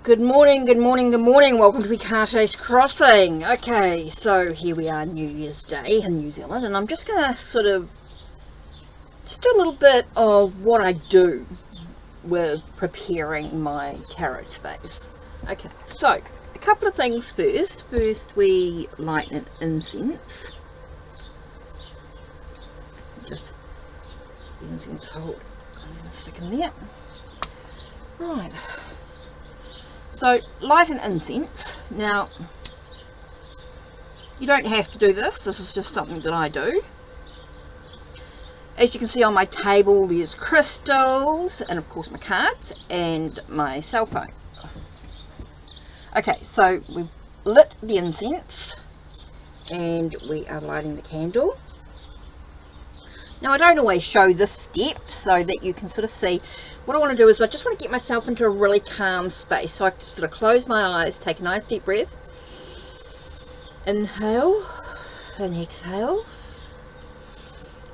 Good morning, good morning, good morning. Welcome to Pikate's Crossing. Okay, so here we are, New Year's Day in New Zealand, and I'm just going to sort of just do a little bit of what I do with preparing my tarot space. Okay, so a couple of things first. First, we light an incense. Just the incense hold. I'm going to stick in there. Right. So, light an incense. Now, you don't have to do this. This is just something that I do. As you can see on my table, there's crystals, and of course my cards, and my cell phone. Okay, so we've lit the incense, and we are lighting the candle. Now, I don't always show this step so that you can sort of see. What I want to do is I just want to get myself into a really calm space. So I just sort of close my eyes, take a nice deep breath. Inhale and exhale.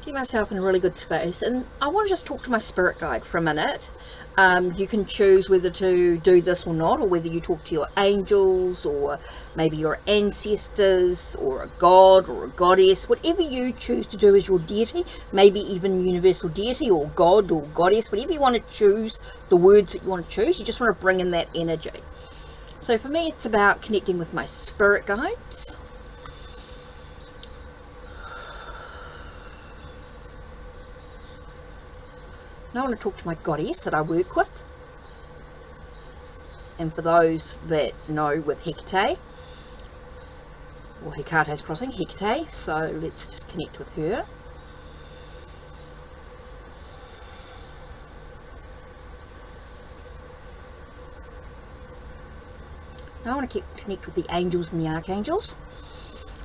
Get myself in a really good space. And I want to just talk to my spirit guide for a minute. You can choose whether to do this or not, or whether you talk to your angels, or maybe your ancestors, or a god or a goddess. Whatever you choose to do as your deity, maybe even universal deity or god or goddess, whatever you want to choose, the words that you want to choose, you just want to bring in that energy. So for me, it's about connecting with my spirit guides. Now I want to talk to my goddess that I work with. And for those that know with Hecate, or Pikate's Crossing, Hecate, so let's just connect with her. Now I want to connect with the angels and the archangels.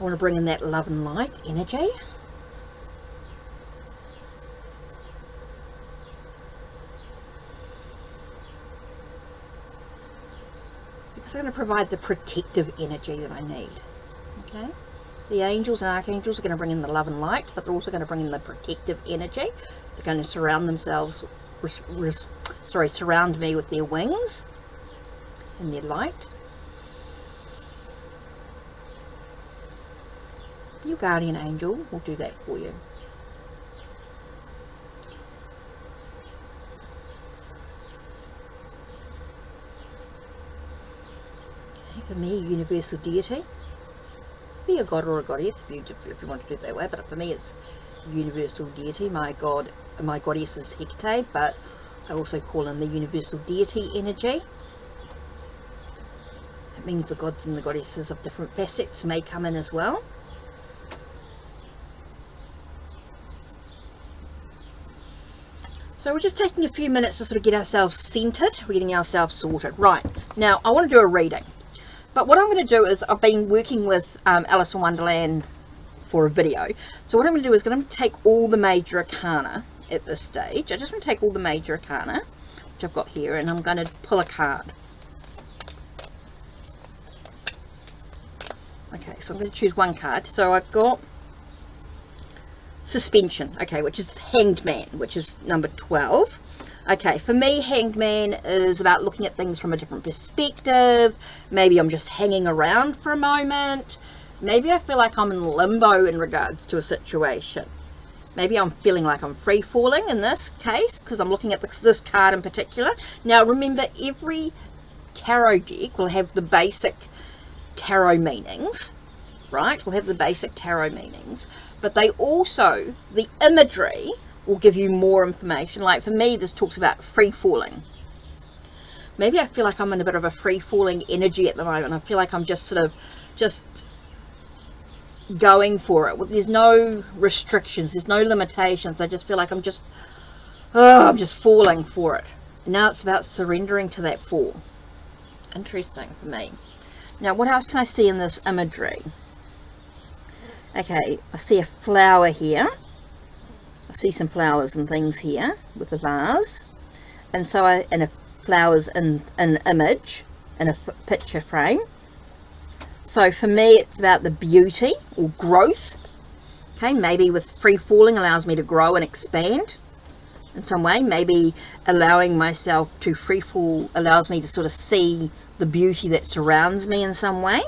I want to bring in that love and light energy. They're going to provide the protective energy that I need. Okay, the angels and archangels are going to bring in the love and light, but they're also going to bring in the protective energy. They're going to surround themselves, surround me with their wings and their light. Your guardian angel will do that for you. For me, universal deity. Be a god or a goddess if you want to do it that way, but for me it's universal deity. My goddess is Hecate, but I also call in the universal deity energy. It means the gods and the goddesses of different facets may come in as well. So we're just taking a few minutes to sort of get ourselves centered. We're getting ourselves sorted. Right, now I want to do a reading. But what I'm going to do is, I've been working with Alice in Wonderland for a video. So what I'm going to do is I'm going to take all the major arcana at this stage. I just want to take all the major arcana, which I've got here, and I'm going to pull a card. Okay, so I'm going to choose one card. So I've got Suspension, okay, which is Hanged Man, which is number 12. Okay, for me, Hanged Man is about looking at things from a different perspective. Maybe I'm just hanging around for a moment. Maybe I feel like I'm in limbo in regards to a situation. Maybe I'm feeling like I'm free falling in this case, because I'm looking at this card in particular. Now, remember, every tarot deck will have the basic tarot meanings, right? Will have the basic tarot meanings. But they also, the imagery will give you more information. Like for me, this talks about free falling. Maybe I feel like I'm in a bit of a free falling energy at the moment. I feel like I'm just sort of going for it. There's no restrictions, there's no limitations. I just feel like I'm just falling for it. Now it's about surrendering to that fall. Interesting for me. Now what else can I see in this imagery? Okay, I see a flower here. I see some flowers and things here with a vase, and so flowers in an image, in a picture frame. So for me, it's about the beauty or growth. Okay, maybe with free falling allows me to grow and expand. in some way. Maybe allowing myself to free fall allows me to sort of see the beauty that surrounds me in some way.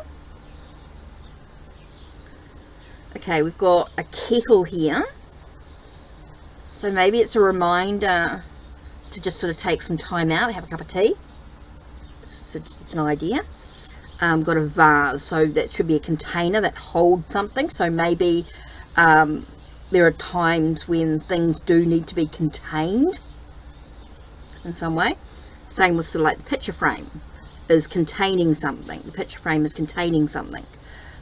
Okay, we've got a kettle here. So maybe it's a reminder to just sort of take some time out, have a cup of tea. It's an idea. Got a vase, so that should be a container that holds something. So maybe there are times when things do need to be contained in some way. Same with sort of like the picture frame is containing something. The picture frame is containing something.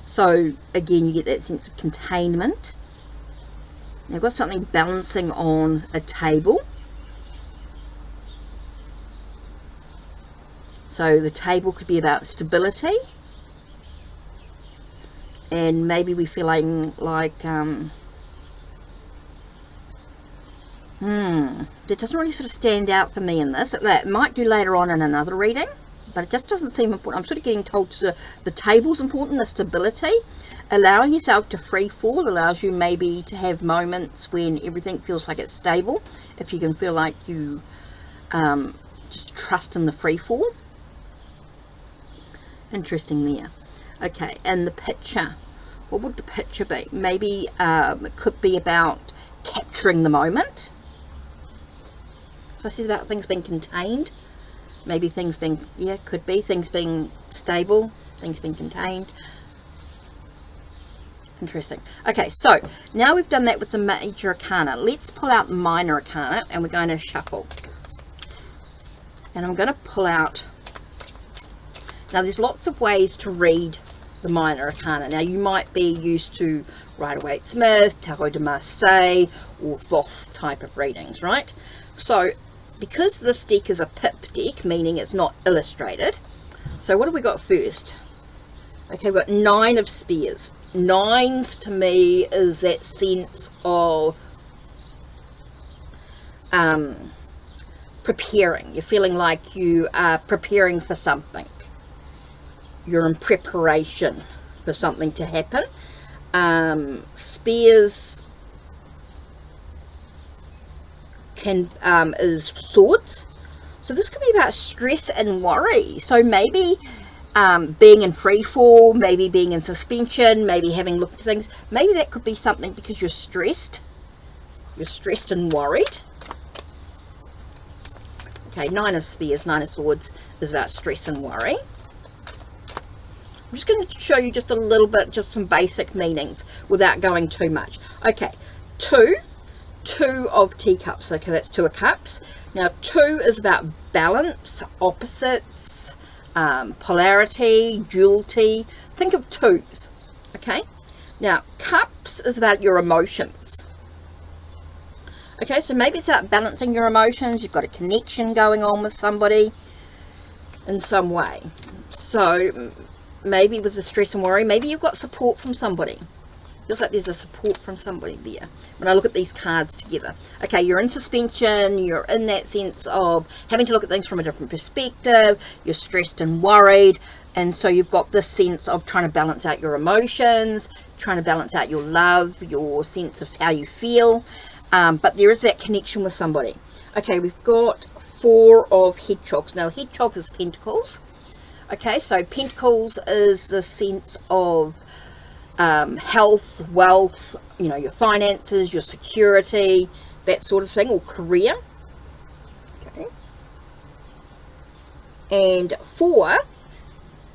So again, you get that sense of containment. Now I've got something balancing on a table. So the table could be about stability, and maybe we're feeling like, that doesn't really sort of stand out for me in this. That might do later on in another reading, but it just doesn't seem important. I'm sort of getting told the table's important, the stability. Allowing yourself to free fall allows you maybe to have moments when everything feels like it's stable. If you can feel like you just trust in the free fall. Interesting there. Okay, and the picture. What would the picture be? Maybe it could be about capturing the moment. So this is about things being contained. Maybe things being, yeah, could be things being stable, things being contained. Interesting. Okay, so now we've done that with the major arcana. Let's pull out the minor arcana, and we're going to shuffle. And I'm going to pull out. Now, there's lots of ways to read the minor arcana. Now, you might be used to Rider-Waite-Smith, Tarot de Marseille, or Voss type of readings, right? So, because this deck is a pip deck, meaning it's not illustrated. So, what have we got first? Okay, we've got 9 of Spears. 9s to me is that sense of preparing. You're feeling like you are preparing for something. You're in preparation for something to happen. Spears is swords. So this could be about stress and worry. So maybe being in free fall, maybe being in suspension, maybe having looked at things. Maybe that could be something because you're stressed. You're stressed and worried. Okay, 9 of Spears, 9 of Swords is about stress and worry. I'm just going to show you just a little bit, just some basic meanings without going too much. Okay, 2 of Teacups. Okay, that's 2 of Cups. Now, 2 is about balance, opposites, polarity, duality. Think of 2s. Okay, now Cups is about your emotions. Okay, so maybe it's about balancing your emotions. You've got a connection going on with somebody in some way. So maybe with the stress and worry, maybe you've got support from somebody. Feels like there's a support from somebody there when I look at these cards together. Okay, you're in suspension, you're in that sense of having to look at things from a different perspective, you're stressed and worried, and so you've got this sense of trying to balance out your emotions, trying to balance out your love, your sense of how you feel, but there is that connection with somebody. Okay, we've got 4 of Hedgehogs. Now, Hedgehog is Pentacles. Okay, so Pentacles is the sense of health, wealth, you know, your finances, your security, that sort of thing, or career. Okay. And 4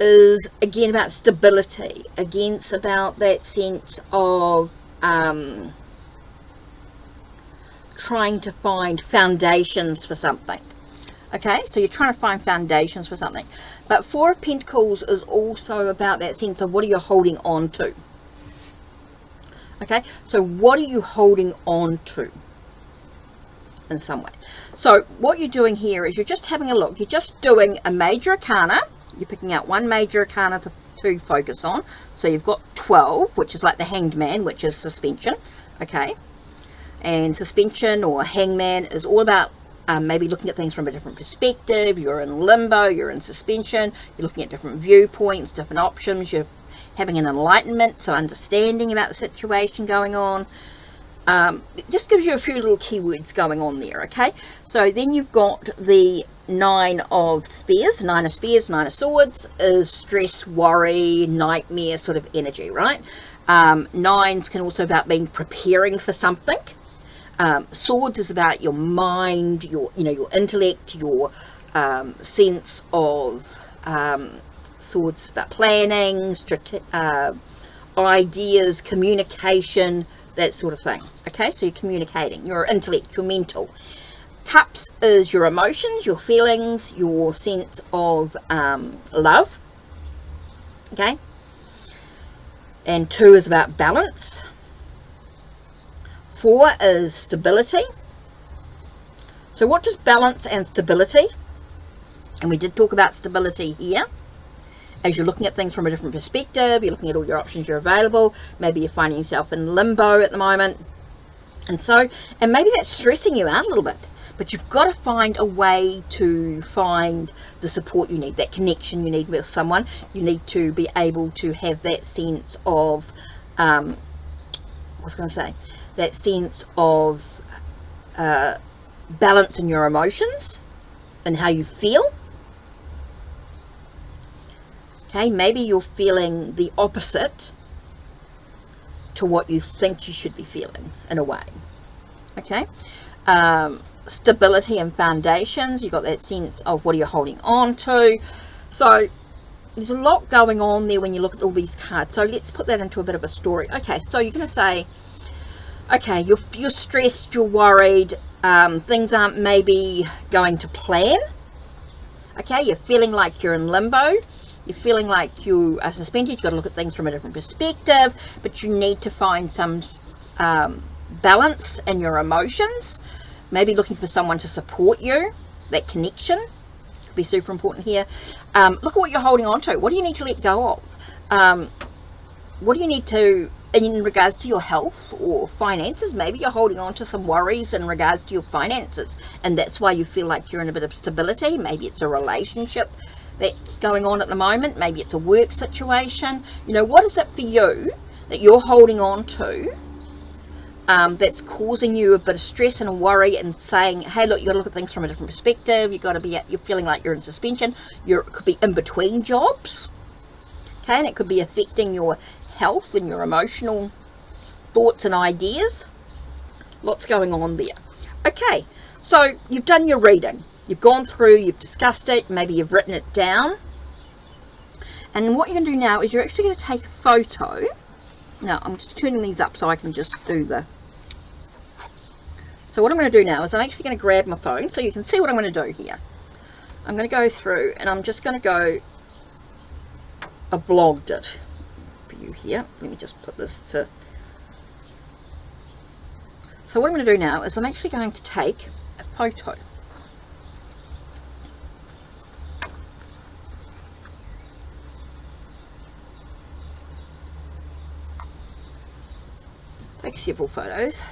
is again about stability. Again, it's about that sense of trying to find foundations for something. Okay, so you're trying to find foundations for something. But 4 of Pentacles is also about that sense of what are you holding on to. Okay, so what are you holding on to in some way? So what you're doing here is you're just having a look. You're just doing a major arcana. You're picking out one major arcana to focus on. So you've got 12, which is like the Hanged Man, which is suspension. Okay, and suspension or hangman is all about maybe looking at things from a different perspective. You're in limbo, you're in suspension, you're looking at different viewpoints, different options, you're having an enlightenment, so understanding about the situation going on. It just gives you a few little keywords going on there, okay? So then you've got the Nine of Spears. Nine of Spears, Nine of Swords is stress, worry, nightmare sort of energy, right? Nines can also about being preparing for something. Swords is about your mind, your intellect, your sense of swords is about planning, ideas, communication, that sort of thing. Okay, so you're communicating, your intellect, your mental. Cups is your emotions, your feelings, your sense of love. Okay, and 2 is about balance. 4 is stability. So what does balance and stability? And we did talk about stability here. As you're looking at things from a different perspective, you're looking at all your options you're available. Maybe you're finding yourself in limbo at the moment. And maybe that's stressing you out a little bit. But you've got to find a way to find the support you need, that connection you need with someone. You need to be able to have that sense of, that sense of balance in your emotions and how you feel. Okay, maybe you're feeling the opposite to what you think you should be feeling in a way. Okay, stability and foundations. You've got that sense of what are you holding on to. So there's a lot going on there when you look at all these cards. So let's put that into a bit of a story. Okay, so you're going to say, okay, you're stressed, you're worried, things aren't maybe going to plan. Okay, you're feeling like you're in limbo. You're feeling like you are suspended. You've got to look at things from a different perspective, but you need to find some balance in your emotions. Maybe looking for someone to support you. That connection could be super important here. Look at what you're holding on to. What do you need to let go of? What do you need to, in regards to your health or finances? Maybe you're holding on to some worries in regards to your finances, and that's why you feel like you're in a bit of stability. Maybe it's a relationship that's going on at the moment. Maybe it's a work situation. What is it for you that you're holding on to that's causing you a bit of stress and a worry, and saying, hey, look, you got to look at things from a different perspective. You're feeling like you're in suspension. It could be in between jobs. Okay, and it could be affecting your health and your emotional thoughts and ideas. Lots going on there. Okay, so you've done your reading. You've gone through, you've discussed it, maybe you've written it down. And what you're going to do now is you're actually going to take a photo. Now, I'm just turning these up so I can just do So what I'm going to do now is I'm actually going to grab my phone so you can see what I'm going to do here. I'm going to go through and I'm just going to go, I blogged it for you here. Let me just put this to... So what I'm going to do now is I'm actually going to take a photo. Take several photos.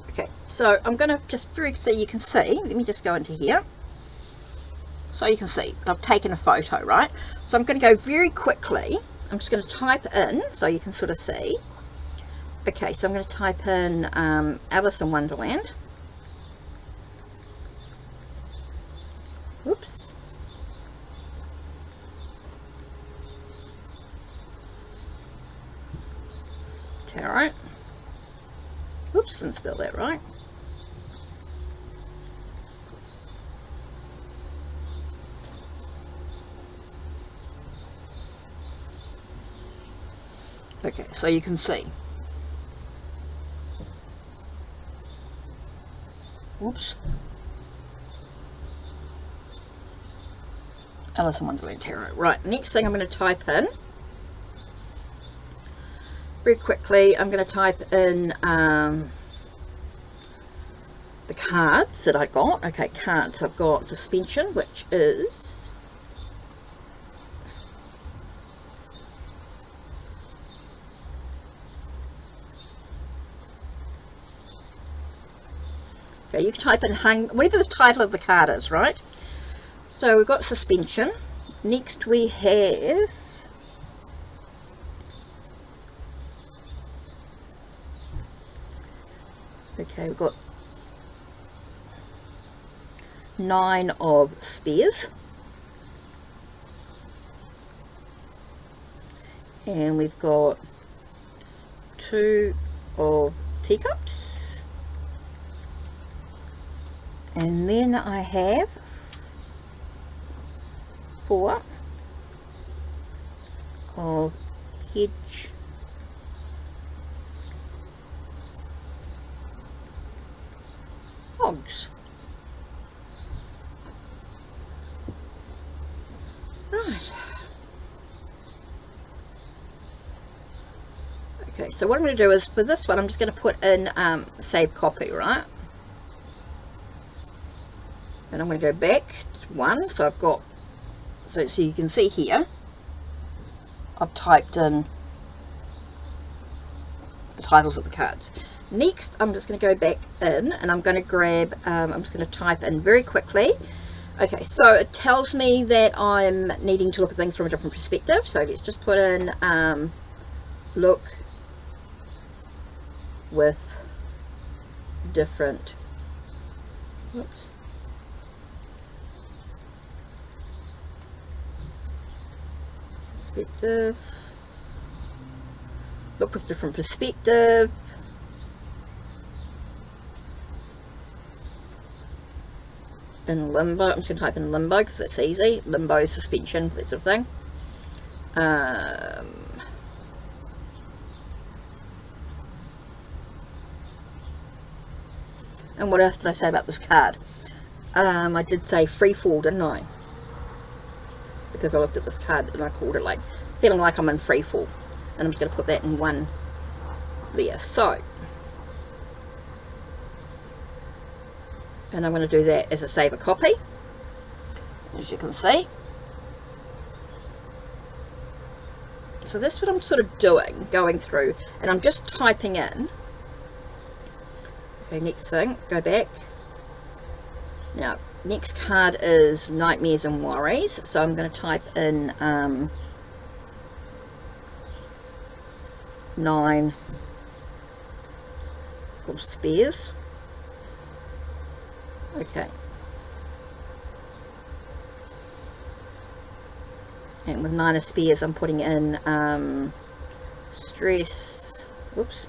Okay, so I'm going to just so you can see, let me just go into here. So you can see, I've taken a photo, right? So I'm going to go very quickly. I'm just going to type in so you can sort of see. Okay, so I'm going to type in Alice in Wonderland. Oops. Tarot. Oops, didn't spell that right. Okay, so you can see. Oops. Alice in Wonderland Tarot. Right, next thing I'm going to type in, very quickly, I'm going to type in the cards that I got. Okay, cards. I've got suspension, which is okay, you can type in hung, whatever the title of the card is, right? So we've got suspension. Next we have we've got 9 of spears, and we've got 2 of teacups, and then I have 4 of hedge hogs. Right. Okay, so what I'm going to do is, for this one, I'm just going to put in save copy, right? And I'm going to go back to 1, so I've got, so you can see here, I've typed in the titles of the cards. Next, I'm just going to go back in, and I'm going to grab, I'm just going to type in very quickly. Okay, so it tells me that I'm needing to look at things from a different perspective, so let's just put in look with different, whoops, perspective, look with different perspective, in limbo. I'm just going to type in limbo because it's easy. Limbo, suspension, that sort of thing. And what else did I say about this card? I did say free fall, didn't I? Because I looked at this card and I called it like feeling like I'm in free fall. And I'm just going to put that in 1 there. So, and I'm going to do that as a save a copy, as you can see. So that's what I'm sort of doing, going through, and I'm just typing in. Okay, next thing, go back. Now, next card is Nightmares and Worries, so I'm going to type in 9 of spears. Okay. And with 9 of spears, I'm putting in stress, whoops,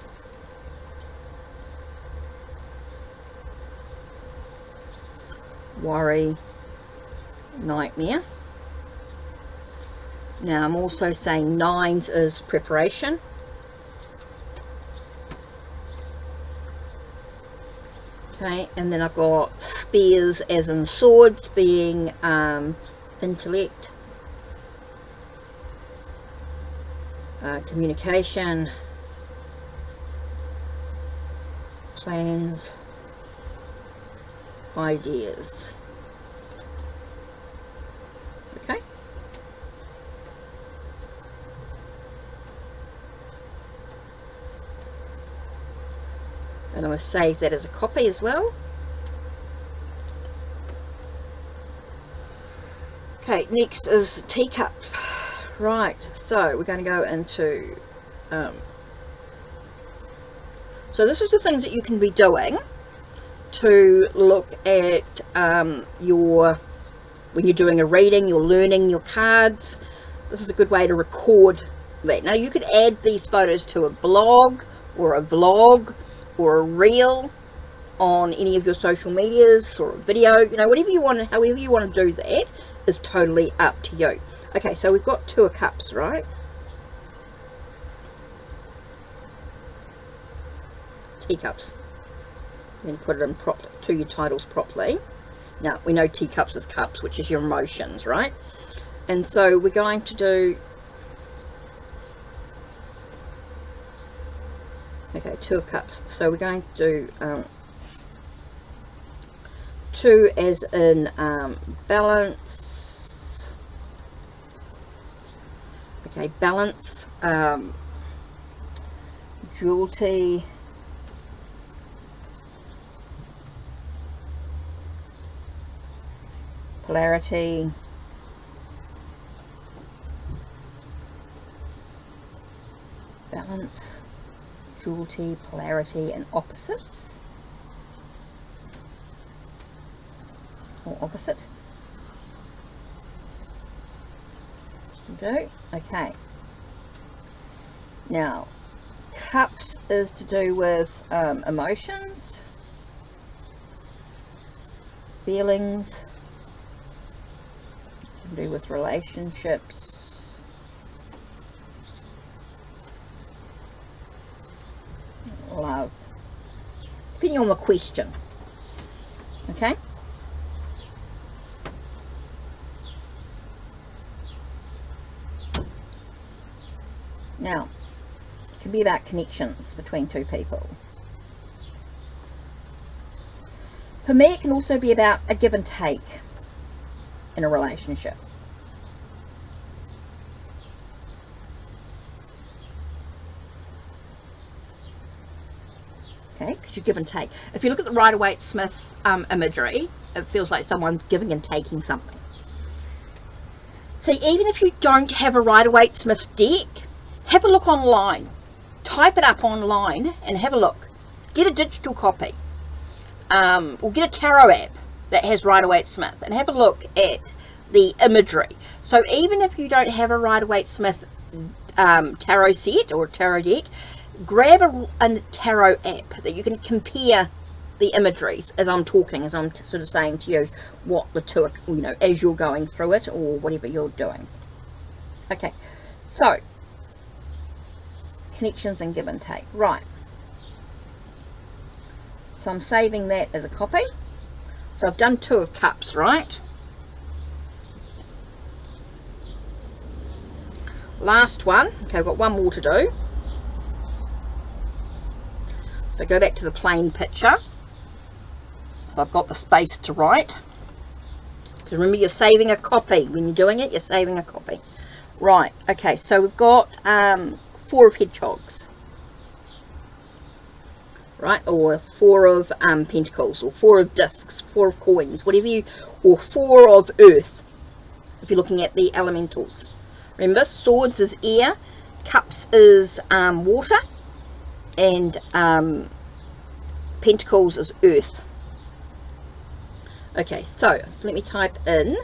worry, nightmare. Now I'm also saying 9s is preparation. Okay, and then I've got spears as in swords being intellect, communication, plans, ideas. Okay. And I'm going to save that as a copy as well. Okay, next is teacup. Right, so we're going to go into so this is the things that you can be doing to look at when you're doing a reading, you're learning your cards. This is a good way to record that. Now you could add these photos to a blog or a vlog or a reel on any of your social medias, or a video, you know, whatever you want, however you want to do that is totally up to you. Okay, so we've got 2 of cups, right? Teacups. Then put it in properly, to your titles properly. Now, we know teacups is cups, which is your emotions, right? And so we're going to do, okay, 2 of cups. So we're going to do 2 as in balance. Okay, balance, duality, polarity, balance, duality, polarity, and opposites, or opposite. Okay. Now, cups is to do with emotions, feelings, to do with relationships, love, depending on the question. Okay. Now, it can be about connections between two people. For me, it can also be about a give and take in a relationship. Okay, because you give and take. If you look at the Rider-Waite-Smith imagery, it feels like someone's giving and taking something. See, even if you don't have a Rider-Waite-Smith deck, have a look online. Type it up online and have a look. Get a digital copy. Or get a tarot app that has Rider-Waite-Smith and have a look at the imagery. So even if you don't have a Rider-Waite-Smith tarot set or tarot deck, grab a tarot app that you can compare the imageries as I'm talking, as I'm sort of saying to you what the two are, you know, as you're going through it or whatever you're doing. Okay, so connections and give and take. Right. So I'm saving that as a copy. So I've done 2 of cups, right? Last one. Okay, I've got one more to do. So go back to the plain picture. So I've got the space to write. Because remember, you're saving a copy. When you're doing it, you're saving a copy. Right. Okay, so we've got 4 of hedgehogs, right, or 4 of pentacles, or 4 of discs, 4 of coins, whatever you, or 4 of earth, if you're looking at the elementals. Remember, swords is air, cups is water, and pentacles is earth. Okay, so let me type in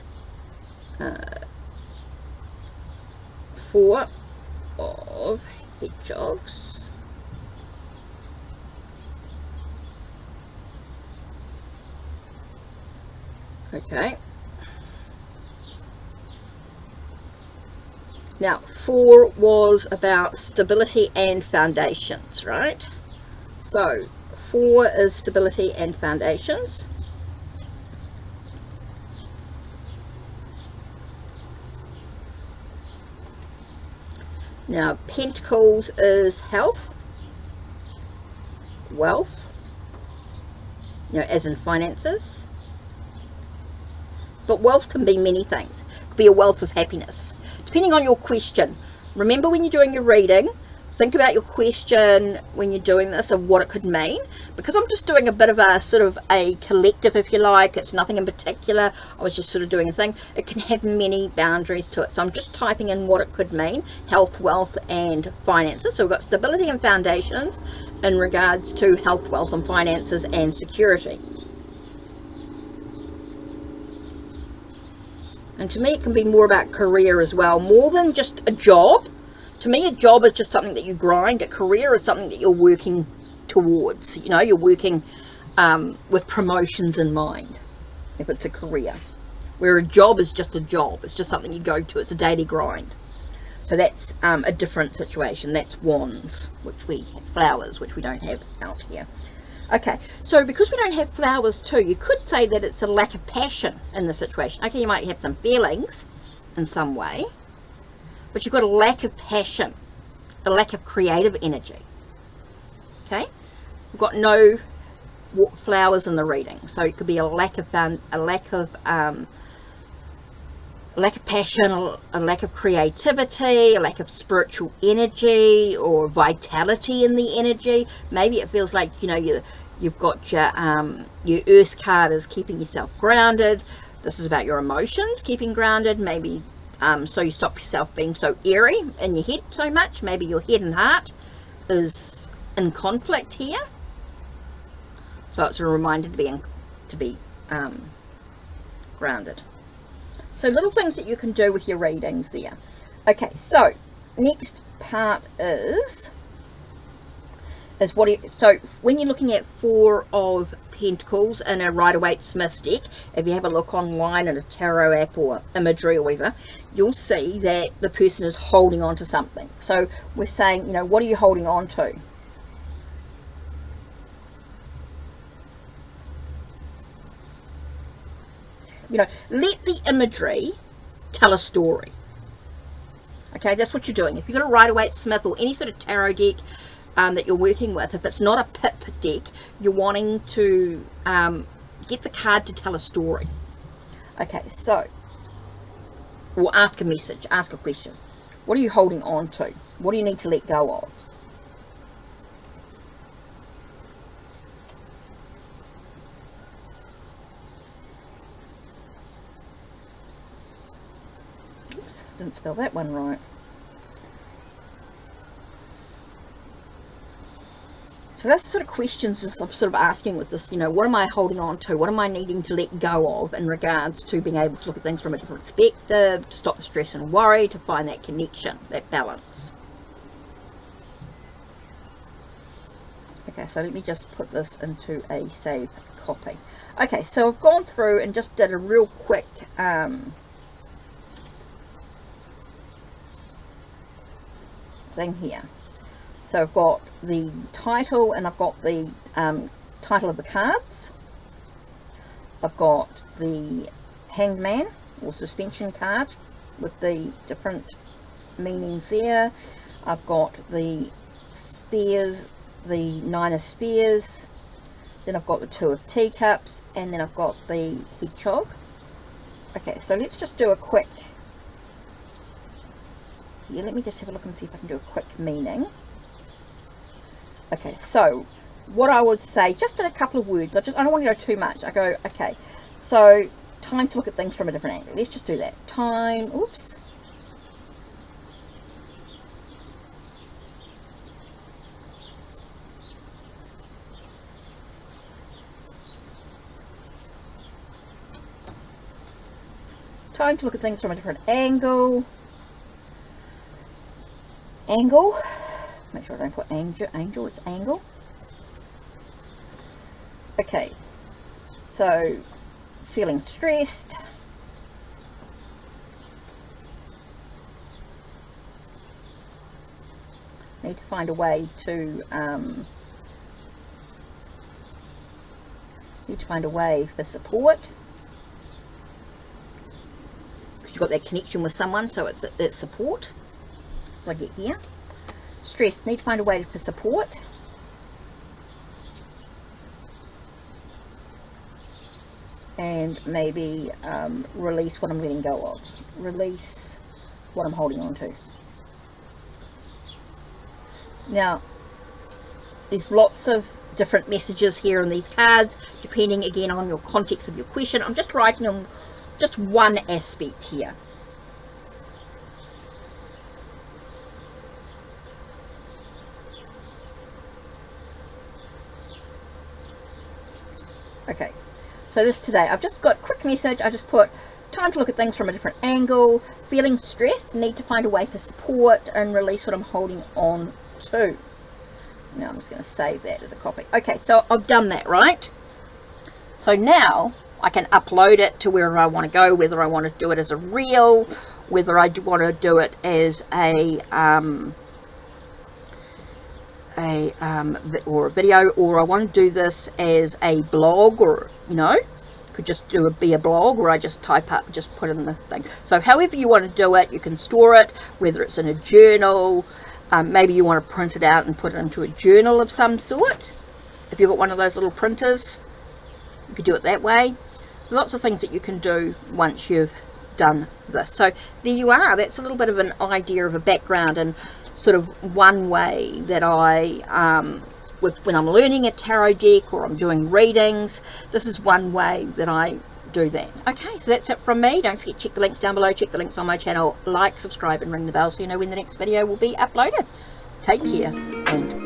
4 of hedgehogs. Okay. Now, 4 was about stability and foundations, right? So, 4 is stability and foundations. Now, pentacles is health, wealth, you know, as in finances. But wealth can be many things. It could be a wealth of happiness, depending on your question. Remember, when you're doing your reading, think about your question when you're doing this of what it could mean. Because I'm just doing a bit of a sort of a collective, if you like. It's nothing in particular. I was just sort of doing a thing. It can have many boundaries to it. So I'm just typing in what it could mean. Health, wealth, and finances. So we've got stability and foundations in regards to health, wealth, and finances and security. And to me, it can be more about career as well, more than just a job. To me, a job is just something that you grind. A career is something that you're working towards. You know, you're working with promotions in mind, if it's a career. Where a job is just a job. It's just something you go to. It's a daily grind. So that's a different situation. That's wands, which we have, flowers, which we don't have out here. Okay, so because we don't have flowers too, you could say that it's a lack of passion in the situation. Okay, you might have some feelings in some way, but you've got a lack of passion, a lack of creative energy. Okay, we've got no flowers in the reading, so it could be a lack of passion, a lack of creativity, a lack of spiritual energy or vitality in the energy. Maybe it feels like, you know, you've got your earth card is keeping yourself grounded. This is about your emotions, keeping grounded, maybe so you stop yourself being so airy in your head so much. Maybe your head and heart is in conflict here. So it's a reminder to be grounded. So little things that you can do with your readings there. Okay, so next part is so when you're looking at Four of Pentacles in a Rider-Waite-Smith deck, if you have a look online in a tarot app or imagery or whatever, you'll see that the person is holding on to something. So we're saying, you know, what are you holding on to? You know, let the imagery tell a story. Okay, that's what you're doing. If you've got a Rider-Waite-Smith or any sort of tarot deck that you're working with, if it's not a pip deck, you're wanting to get the card to tell a story. Okay, so, or ask a message, ask a question. What are you holding on to? What do you need to let go of? Oops, didn't spell that one right. So that's the sort of questions I'm sort of asking with this, you know, what am I holding on to? What am I needing to let go of in regards to being able to look at things from a different perspective, to stop the stress and worry, to find that connection, that balance. Okay, so let me just put this into a save copy. Okay, so I've gone through and just did a real quick thing here. So I've got the title and I've got the title of the cards. I've got the Hanged Man or suspension card with the different meanings there. I've got the spears, the Nine of Spears. Then I've got the Two of Teacups, and then I've got the Hedgehog. Okay, so let's just do a quick... Yeah, let me just have a look and see if I can do a quick meaning. Okay, so what I would say, just in a couple of words, I don't want to go too much. I go, okay, so time to look at things from a different angle. Let's just do that. Time, oops. Time to look at things from a different angle. Make sure I don't put angel, it's angle. Okay, so feeling stressed. Need to find a way to for support. Because you've got that connection with someone, so it's support. So I get here. Stressed, need to find a way for support. And maybe release what I'm letting go of. Release what I'm holding on to. Now, there's lots of different messages here in these cards, depending again on your context of your question. I'm just writing on just one aspect here. Okay, so this today, I've just got a quick message. I just put time to look at things from a different angle, feeling stressed, need to find a way for support and release what I'm holding on to. Now I'm just going to save that as a copy. Okay, so I've done that, right? So now I can upload it to wherever I want to go, whether I want to do it as a reel, whether I want to do it as or a video, or I want to do this as a blog, or you know, could just be a blog, or I just type up, just put in the thing. So however you want to do it, you can store it, whether it's in a journal, maybe you want to print it out and put it into a journal of some sort. If you've got one of those little printers, you could do it that way. Lots of things that you can do once you've done this. So there you are. That's a little bit of an idea of a background and sort of one way that I, when I'm learning a tarot deck or I'm doing readings, this is one way that I do that. Okay, so that's it from me. Don't forget to check the links down below, check the links on my channel, like, subscribe and ring the bell so you know when the next video will be uploaded. Take care and